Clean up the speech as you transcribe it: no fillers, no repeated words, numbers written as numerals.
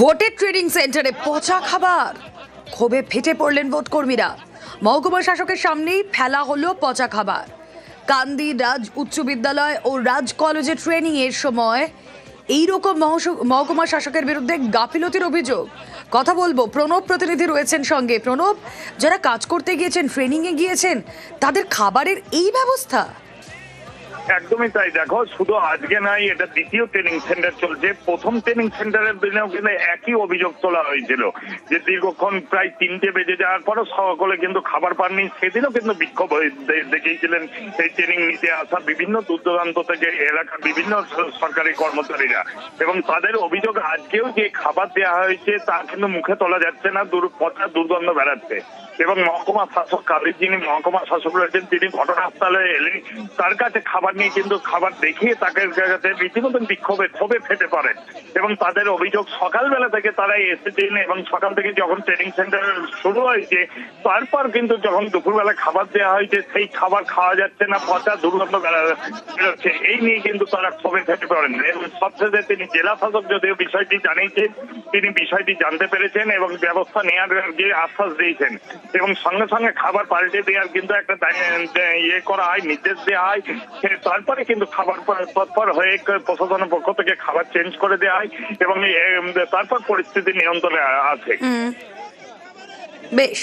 ভোটের ট্রেনিং সেন্টারে পচা খাবার, ক্ষোভে ফেটে পড়লেন ভোট কর্মীরা। মহকুমা শাসকের সামনেই ফেলা হলো পচা খাবার। কান্দি রাজ উচ্চ বিদ্যালয় ও রাজ কলেজে ট্রেনিং এর সময় এইরকম মহকুমা শাসকের বিরুদ্ধে গাফিলতির অভিযোগ। কথা বলবো, প্রণব প্রতিনিধি রয়েছেন সঙ্গে। প্রণব, যারা কাজ করতে গিয়েছেন, ট্রেনিং এ গিয়েছেন, তাদের খাবারের এই ব্যবস্থা? একদমই তাই। দেখো, শুধু আজকে নাই, এটা দ্বিতীয় ট্রেনিং সেন্টার চলছে। প্রথম ট্রেনিং সেন্টারের দিনেও কিন্তু একই অভিযোগ তোলা হয়েছিল যে দীর্ঘক্ষণ প্রায় 3টে বেজে যাওয়ার পরও সকলে কিন্তু খাবার পাননি। সেদিনও কিন্তু বিক্ষোভ দেখিয়েছিলেন এই ট্রেনিং নিতে আসা বিভিন্ন দূর দূরান্ত থেকে এলাকার বিভিন্ন সরকারি কর্মচারীরা, এবং তাদের অভিযোগ আজকেও যে খাবার দেওয়া হয়েছে তা কিন্তু মুখে তোলা যাচ্ছে না, পচা দুর্গন্ধ বেড়াচ্ছে। এবং মহকুমা শাসক কাদের, যিনি মহকুমা শাসক রয়েছেন, তিনি ঘটনাস্থলে এলে তার কাছে খাবার নিয়ে কিন্তু খাবার দেখিয়ে তাকে রীতিমতন ক্ষোভে ফেটে পড়ে। এবং তাদের অভিযোগ সকালবেলা থেকে তারা এসেছেন এবং সকাল থেকে যখন ট্রেনিং সেন্টার শুরু হয়েছে তারপর কিন্তু যখন দুপুরবেলা খাবার দেওয়া হয়েছে সেই খাবার খাওয়া যাচ্ছে না, পচা দুর্গন্ধ বেরোচ্ছে। এই নিয়ে কিন্তু তারা ক্ষোভে ফেটে পড়েন। এবং সবশেষে তিনি জেলা শাসক যদিও বিষয়টি জানিয়েছেন, তিনি বিষয়টি জানতে পেরেছেন এবং ব্যবস্থা নেওয়ার যে আশ্বাস দিয়েছেন, এবং সঙ্গে সঙ্গে খাবার পাল্টে দেওয়ার কিন্তু একটা করা হয়, নির্দেশ দেওয়া হয়। তারপরে কিন্তু খাবার তৎপর হয়ে প্রশাসনের পক্ষ থেকে খাবার চেঞ্জ করে দেওয়া হয় এবং তারপর পরিস্থিতি নিয়ন্ত্রণে আছে। বেশ।